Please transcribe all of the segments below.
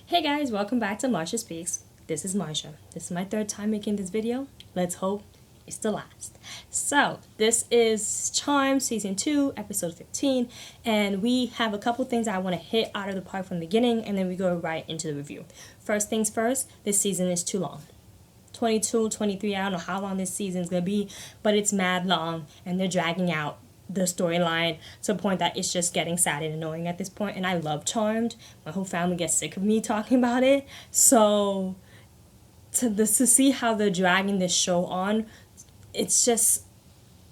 Hey guys, welcome back to Marsha Speaks. This is Marsha. This is my third time making this video. Let's hope it's the last. So, this is Charmed Season 2, Episode 15, and we have a couple things I want to hit out of the park from the beginning, and then we go right into the review. First things first, this season is too long. 22, 23, I don't know how long this season is going to be, but it's mad long, and they're dragging out the storyline to the point that it's just getting sad and annoying at this point. And I love Charmed. My whole family gets sick of me talking about it. So to see how they're dragging this show on, it's just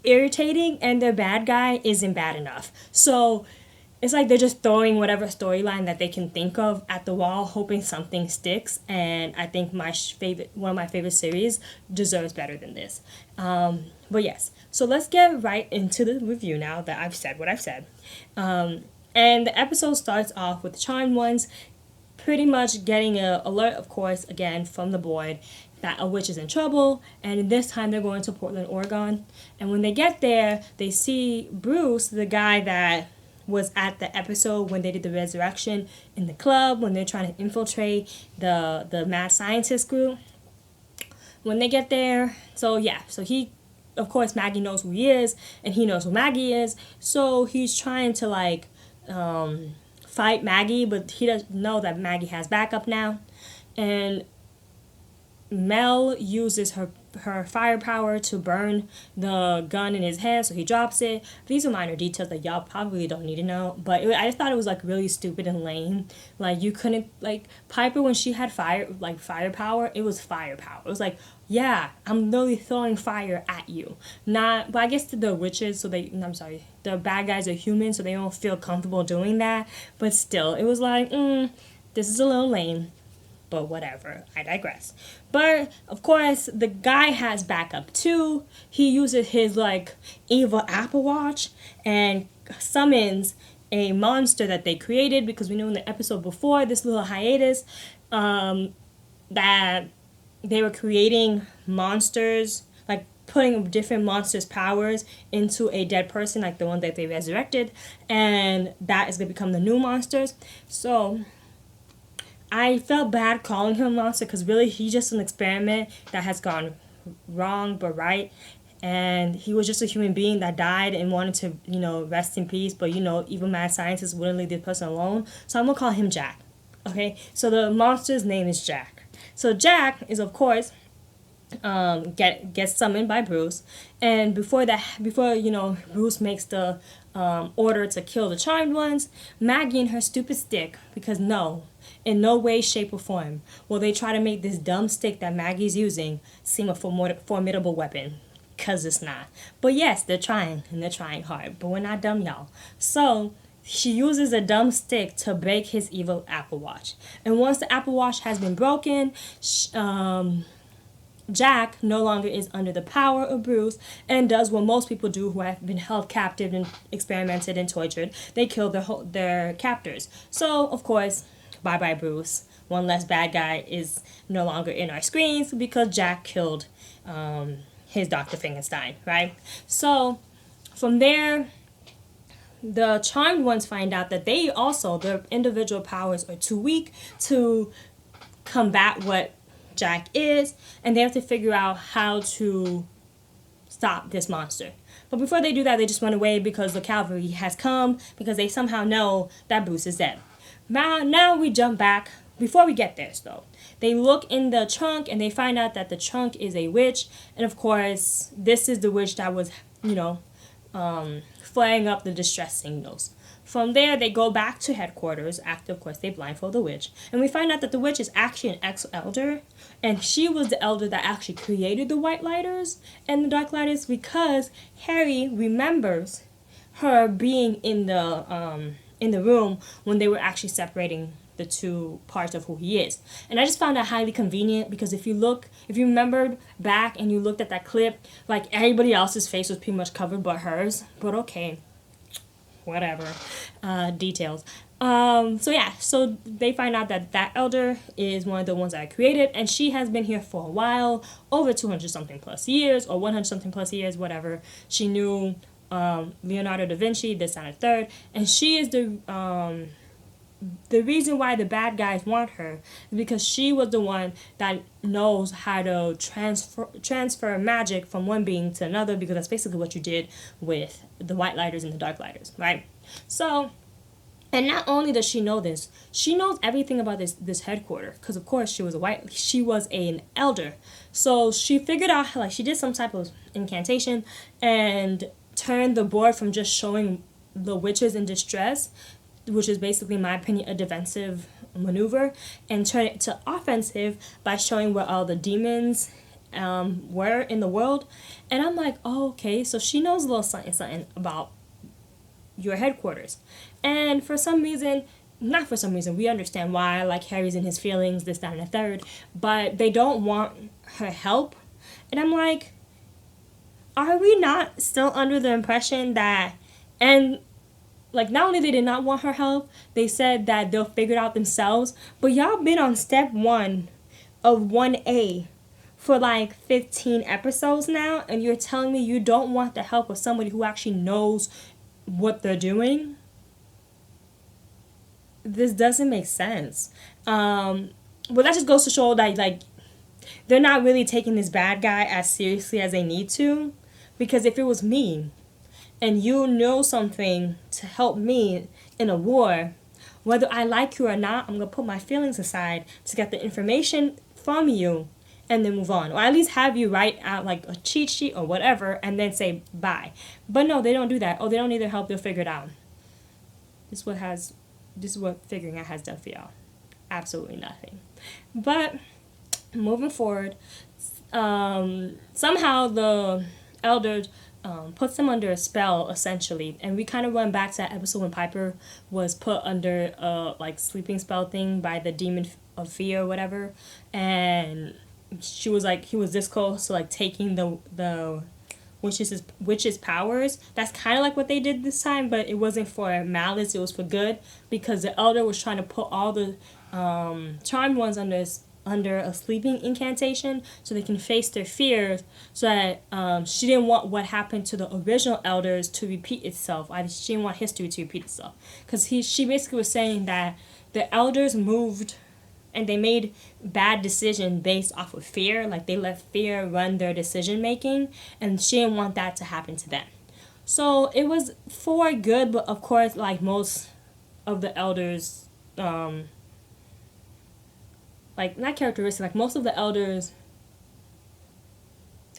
irritating, and their bad guy isn't bad enough. So it's like they're just throwing whatever storyline that they can think of at the wall, hoping something sticks. And I think one of my favorite series deserves better than this. But yes, so let's get right into the review now that I've said what I've said. And the episode starts off with the Charmed Ones pretty much getting an alert, of course, again from the board, that a witch is in trouble, and this time they're going to Portland, Oregon. And when they get there, they see Bruce, the guy that was at the episode when they did the resurrection in the club, when they're trying to infiltrate the mad scientist group. When they get there, so he, of course, Maggie knows who he is, and he knows who Maggie is, so he's trying to fight Maggie, but he doesn't know that Maggie has backup now. And Mel uses her firepower to burn the gun in his head, so he drops it. These are minor details that y'all probably don't need to know, but I just thought it was really stupid and lame. You couldn't, Piper, when she had firepower, it was firepower. It was yeah, I'm literally throwing fire at you. Not, but I guess to the witches, the bad guys are human, so they don't feel comfortable doing that. But still, it was this is a little lame. But whatever, I digress. But of course, the guy has backup too. He uses his evil Apple Watch and summons a monster that they created, because we knew in the episode before this little hiatus that they were creating monsters, putting different monsters' powers into a dead person, like the one that they resurrected, and that is going to become the new monsters. So I felt bad calling him a monster, because really he's just an experiment that has gone wrong but right. And he was just a human being that died and wanted to, rest in peace. But, even mad scientists wouldn't leave this person alone. So I'm going to call him Jack. Okay? So the monster's name is Jack. So Jack is, of course, gets summoned by Bruce. And before Bruce makes the order to kill the Charmed Ones, Maggie and her stupid stick, because in no way, shape, or form will they try to make this dumb stick that Maggie's using seem a formidable weapon, because it's not. But yes, they're trying, and they're trying hard, but we're not dumb, y'all. So she uses a dumb stick to break his evil Apple Watch. And once the Apple Watch has been broken, Jack no longer is under the power of Bruce and does what most people do who have been held captive and experimented and tortured. They kill their captors. So, of course, bye-bye Bruce. One less bad guy is no longer in our screens because Jack killed his Dr. Finkelstein, right? So, from there, the Charmed Ones find out that their individual powers are too weak to combat what Jack is, and they have to figure out how to stop this monster. But before they do that, they just run away because the cavalry has come, because they somehow know that Bruce is dead. Now we jump back. Before we get there, though, they look in the trunk and they find out that the trunk is a witch, and of course, this is the witch that was, flaring up the distress signals. From there, they go back to headquarters after, of course, they blindfold the witch. And we find out that the witch is actually an ex-elder. And she was the elder that actually created the White Lighters and the Dark Lighters, because Harry remembers her being in the room when they were actually separating the two parts of who he is. And I just found that highly convenient, because if you remembered back and you looked at that clip, everybody else's face was pretty much covered but hers. But okay. Whatever, details. So they find out that elder is one of the ones that I created, and she has been here for a while, over 200 something plus years, or 100 something plus years, whatever. She knew Leonardo da Vinci, this and a third, and she is the the reason why the bad guys want her is because she was the one that knows how to transfer magic from one being to another, because that's basically what you did with the White Lighters and the Dark Lighters, right? So, and not only does she know this, she knows everything about this headquarter, because of course she was an elder. So she figured out, like, she did some type of incantation and turned the board from just showing the witches in distress, which is basically, in my opinion, a defensive maneuver, and turn it to offensive by showing where all the demons were in the world. And I'm like, oh, okay, so she knows a little something about your headquarters. And for some reason, not for some reason, we understand why, like, Harry's in his feelings, this, that, and the third, but they don't want her help. And I'm like, are we not still under the impression that, and like, not only they did not want her help, they said that they'll figure it out themselves, but y'all been on step 1 of 1A for like 15 episodes now, and you're telling me you don't want the help of somebody who actually knows what they're doing? This doesn't make sense. But that just goes to show that, like, they're not really taking this bad guy as seriously as they need to. Because if it was me, and you know something to help me in a war, whether I like you or not, I'm going to put my feelings aside to get the information from you and then move on. Or at least have you write out like a cheat sheet or whatever and then say bye. But no, they don't do that. Oh, they don't need their help, they'll figure it out. This is what figuring out has done for y'all. Absolutely nothing. But moving forward, somehow the elders puts them under a spell, essentially. And we kind of went back to that episode when Piper was put under a like sleeping spell thing by the demon of fear or whatever. And she was like, he was this close to like taking the witch's powers. That's kind of like what they did this time, but it wasn't for malice, it was for good, because the elder was trying to put all the charmed ones under a sleeping incantation so they can face their fears, so that she didn't want what happened to the original elders to repeat itself. She didn't want history to repeat itself, because she basically was saying that the elders moved and they made bad decisions based off of fear, like they let fear run their decision making, and she didn't want that to happen to them. So it was for good, but of course, like most of the elders, like, not characteristic, like most of the elders'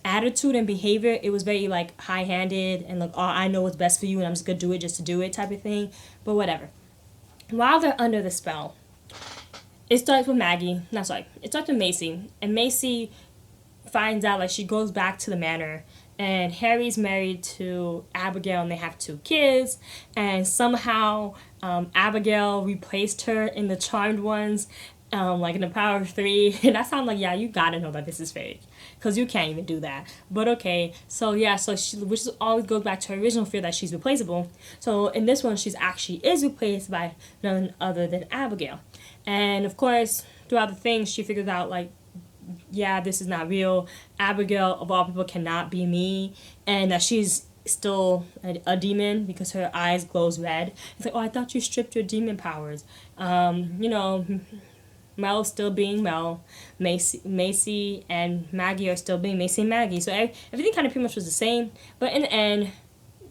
attitude and behavior, it was very like high-handed and like, oh, I know what's best for you and I'm just gonna do it just to do it type of thing. But whatever. While they're under the spell, it starts with it starts with Macy, and Macy finds out, like, she goes back to the manor, and Harry's married to Abigail and they have 2 kids, and somehow Abigail replaced her in the Charmed Ones, like in the Power of 3, and that sounds like, yeah, you gotta know that this is fake, because you can't even do that. But okay, so yeah, so she, which always goes back to her original fear that she's replaceable. So in this one, she's actually is replaced by none other than Abigail. And of course, throughout the thing, she figures out, like, yeah, this is not real. Abigail, of all people, cannot be me, and that she's still a demon because her eyes glows red. It's like, oh, I thought you stripped your demon powers. Mel's still being Mel. Macy and Maggie are still being Macy and Maggie. So everything kind of pretty much was the same. But in the end,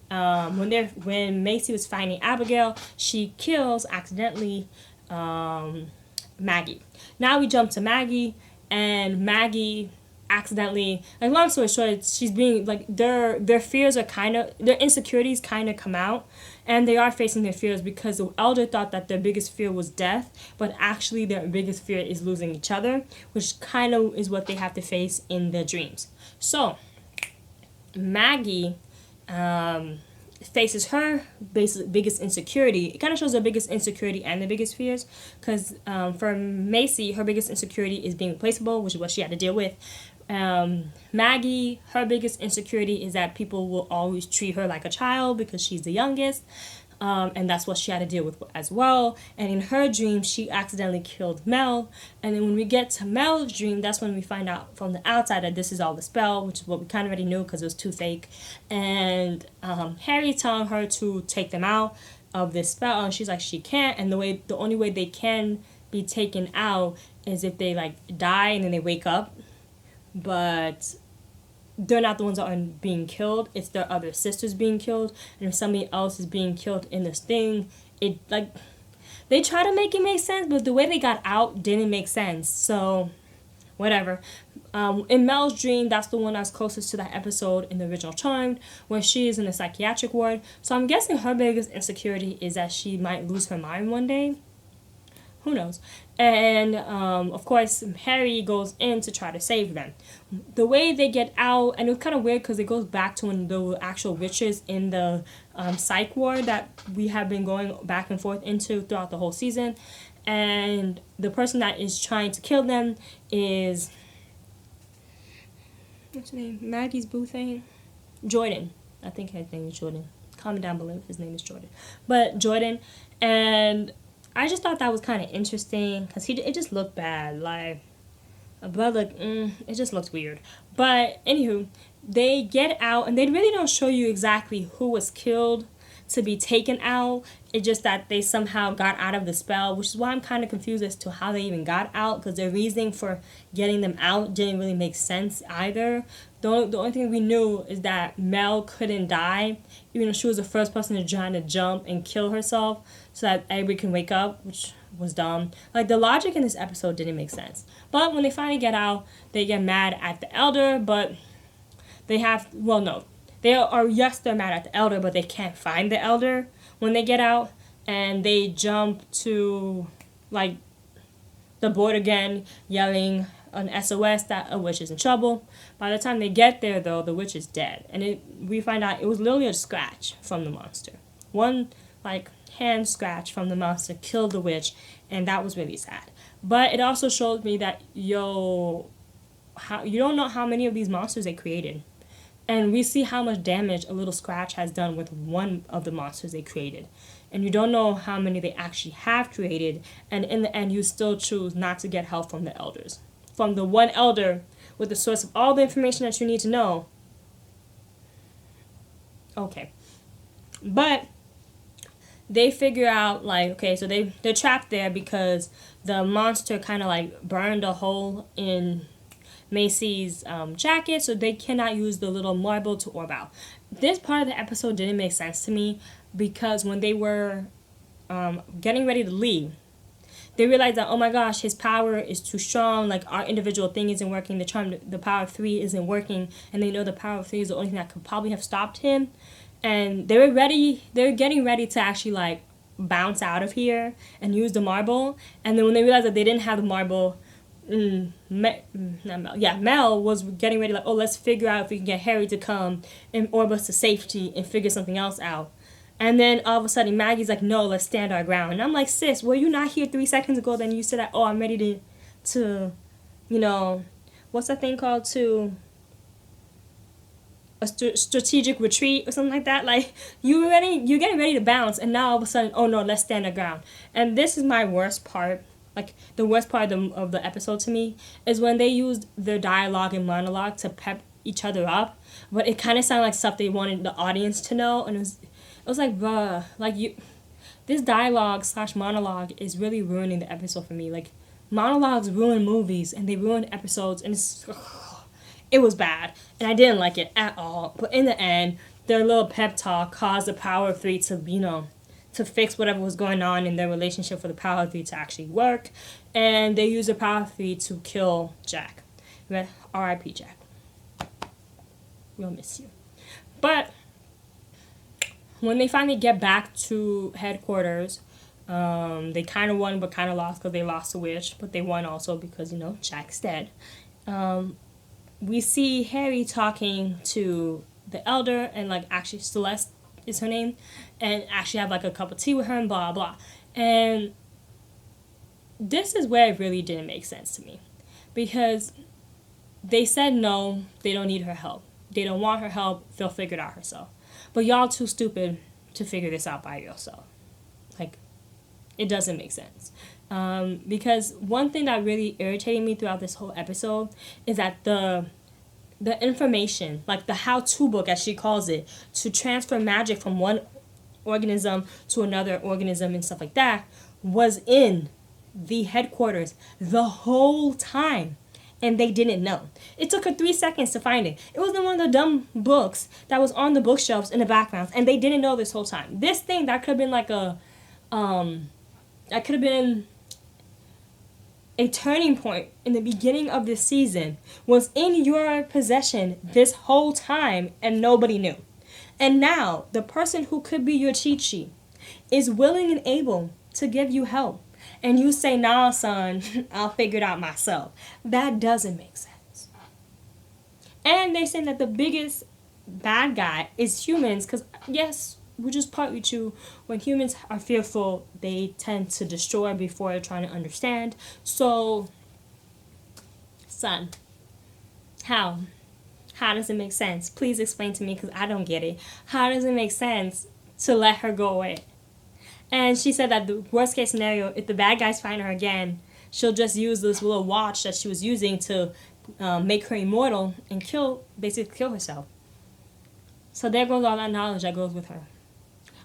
when Macy was finding Abigail, she kills accidentally Maggie. Now we jump to Maggie, and Maggie accidentally, like, long story short, she's being like, their fears are kind of, their insecurities kind of come out, and they are facing their fears, because the elder thought that their biggest fear was death, but actually their biggest fear is losing each other, which kind of is what they have to face in their dreams. So Maggie faces her biggest insecurity. It kind of shows her biggest insecurity and the biggest fears, because for Macy, her biggest insecurity is being replaceable, which is what she had to deal with. Maggie, her biggest insecurity is that people will always treat her like a child because she's the youngest, and that's what she had to deal with as well. And in her dream, she accidentally killed Mel, and then when we get to Mel's dream, that's when we find out from the outside that this is all the spell, which is what we kind of already knew because it was too fake. And Harry telling her to take them out, of this spell, and she's like, she can't, and the only way they can be taken out is if they like die and then they wake up, but they're not the ones that are being killed, it's their other sisters being killed, and if somebody else is being killed in this thing, it like they try to make it make sense, but the way they got out didn't make sense. So whatever. In Mel's dream, that's the one that's closest to that episode in the original Charmed, where she is in a psychiatric ward. So I'm guessing her biggest insecurity is that she might lose her mind one day. Who knows? And of course, Harry goes in to try to save them. The way they get out, and it was kind of weird because it goes back to when the actual witches in the psych ward that we have been going back and forth into throughout the whole season. And the person that is trying to kill them is, what's his name? Maggie's boo thing? Jordan. I think his name is Jordan. Comment down below if his name is Jordan. But Jordan. And I just thought that was kind of interesting because it just looked bad. Like, a blood look, it just looks weird. But anywho, they get out and they really don't show you exactly who was killed to be taken out. It's just that they somehow got out of the spell, which is why I'm kind of confused as to how they even got out, because their reasoning for getting them out didn't really make sense either. The only thing we knew is that Mel couldn't die, even though she was the first person to try to jump and kill herself so that everybody can wake up, which was dumb. Like, the logic in this episode didn't make sense. But when they finally get out, they get mad at the Elder, but they have, well, no. They're mad at the Elder, but they can't find the Elder when they get out. And they jump to, like, the board again, yelling an SOS that a witch is in trouble. By the time they get there, though, the witch is dead. And we find out it was literally a scratch from the monster. One, like, hand scratch from the monster killed the witch, and that was really sad. But it also showed me that, you don't know how many of these monsters they created. And we see how much damage a little scratch has done with one of the monsters they created. And you don't know how many they actually have created. And in the end, you still choose not to get help from the elders. From the one elder with the source of all the information that you need to know. Okay. But they figure out, like, okay, so they're trapped there because the monster kind of, like, burned a hole in Macy's jacket, so they cannot use the little marble to orb out. This part of the episode didn't make sense to me because when they were getting ready to leave, they realized that, oh my gosh, his power is too strong, like our individual thing isn't working, the power of 3 isn't working, and they know the power of 3 is the only thing that could probably have stopped him. And they were getting ready to actually, like, bounce out of here and use the marble. And then when they realized that they didn't have the marble, Mel was getting ready, like, oh, let's figure out if we can get Harry to come and orb us to safety and figure something else out. And then all of a sudden Maggie's like, no, let's stand our ground. And I'm like, sis, were you not here 3 seconds ago? Then you said that, oh, I'm ready to what's that thing called, to a strategic retreat or something like that. Like, you're getting ready to bounce, and now all of a sudden, oh no, let's stand our ground. And this is my worst part. Like, the worst part of the episode to me is when they used their dialogue and monologue to pep each other up, but it kind of sounded like stuff they wanted the audience to know, and it was like, bruh, like, this dialogue / monologue is really ruining the episode for me. Like, monologues ruin movies, and they ruin episodes, and it was bad, and I didn't like it at all. But in the end, their little pep talk caused the power of 3 to, to fix whatever was going on in their relationship for the power of 3 to actually work, and they used the power of 3 to kill Jack. R.I.P. Jack. We'll miss you. But when they finally get back to headquarters, they kind of won but kind of lost because they lost the witch, but they won also because, Jack's dead. We see Harry talking to the elder, and, like, actually Celeste is her name, and actually have, like, a cup of tea with her and blah blah. And this is where it really didn't make sense to me, because they said no, they don't need her help, they don't want her help, they'll figure it out herself, but y'all too stupid to figure this out by yourself. Like, it doesn't make sense. Because one thing that really irritated me throughout this whole episode is that the information, like the how-to book, as she calls it, to transfer magic from one organism to another organism and stuff like that, was in the headquarters the whole time. And they didn't know. It took her 3 seconds to find it. It was in one of the dumb books that was on the bookshelves in the background, and they didn't know this whole time. This thing that could have been like that could have been a turning point in the beginning of this season was in your possession this whole time, and nobody knew. And now the person who could be your cheat sheet is willing and able to give you help. And you say, nah, son, I'll figure it out myself. That doesn't make sense. And they're saying that the biggest bad guy is humans, because, yes, which is partly true. When humans are fearful, they tend to destroy before they're trying to understand. So, son, how? How does it make sense? Please explain to me, because I don't get it. How does it make sense to let her go away? And she said that the worst case scenario, if the bad guys find her again, she'll just use this little watch that she was using to make her immortal and basically kill herself. So there goes all that knowledge that goes with her.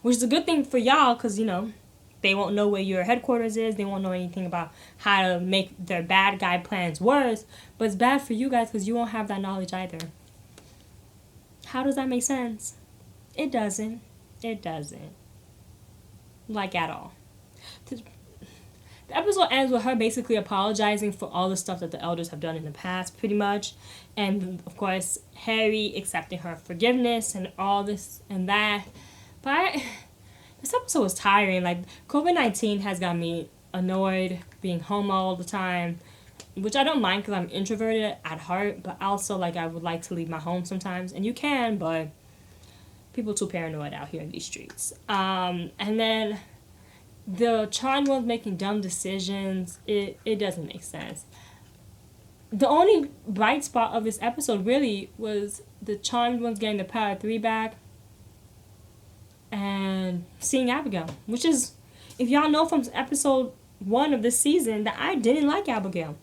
Which is a good thing for y'all, because, they won't know where your headquarters is. They won't know anything about how to make their bad guy plans worse. But it's bad for you guys, because you won't have that knowledge either. How does that make sense? It doesn't. It doesn't. Like, at all. The episode ends with her basically apologizing for all the stuff that the elders have done in the past, pretty much. And, of course, Harry accepting her forgiveness and all this and that. But this episode was tiring. Like, COVID-19 has got me annoyed, being home all the time, which I don't mind because I'm introverted at heart, but also, like, I would like to leave my home sometimes. And you can, but people too paranoid out here in these streets. And then the Charmed ones making dumb decisions. It doesn't make sense. The only bright spot of this episode really was the Charmed ones getting the Power 3 back and seeing Abigail, which is, if y'all know from episode 1 of this season, that I didn't like Abigail.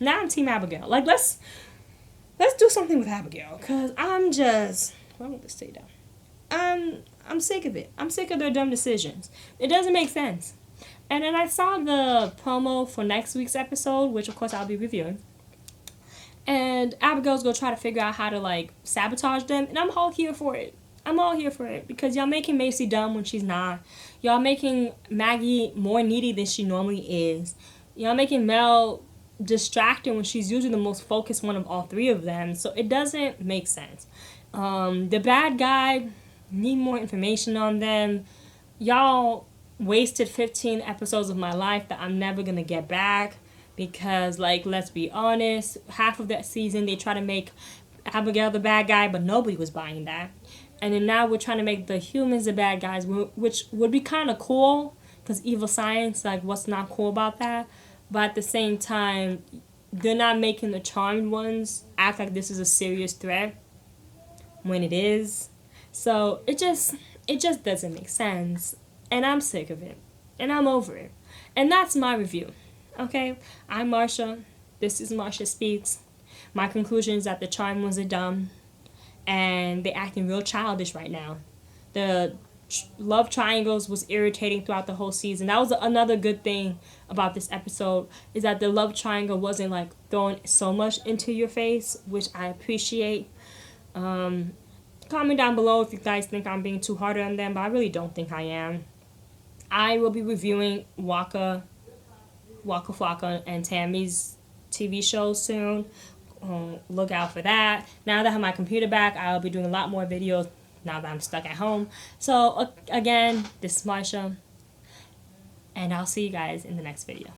Now I'm Team Abigail. Like, let's do something with Abigail, because I'm just... Why won't this stay down? I'm sick of it. I'm sick of their dumb decisions. It doesn't make sense. And then I saw the promo for next week's episode, which of course I'll be reviewing. And Abigail's gonna try to figure out how to, like, sabotage them, and I'm all here for it. I'm all here for it, because y'all making Macy dumb when she's not. Y'all making Maggie more needy than she normally is. Y'all making Mel distracted when she's usually the most focused one of all three of them. So it doesn't make sense. The bad guy, need more information on them. Y'all wasted 15 episodes of my life that I'm never gonna get back, because, like, let's be honest, half of that season they try to make Abigail the bad guy, but nobody was buying that. And then now we're trying to make the humans the bad guys, which would be kind of cool, because evil science, like, what's not cool about that? But at the same time, they're not making the Charmed ones act like this is a serious threat when it is. So it just doesn't make sense. And I'm sick of it. And I'm over it. And that's my review. Okay? I'm Marsha. This is Marsha Speaks. My conclusion is that the Charmed ones are dumb. And they're acting real childish right now. The love triangles was irritating throughout the whole season. That was another good thing about this episode, is that the love triangle wasn't, like, thrown so much into your face, which I appreciate. Comment down below if you guys think I'm being too hard on them, but I really don't think I am. I will be reviewing Waka Flocka and Tammy's TV show soon. Look out for that. Now that I have my computer back, I'll be doing a lot more videos now that I'm stuck at home. So, again, this is Marsha, and I'll see you guys in the next video.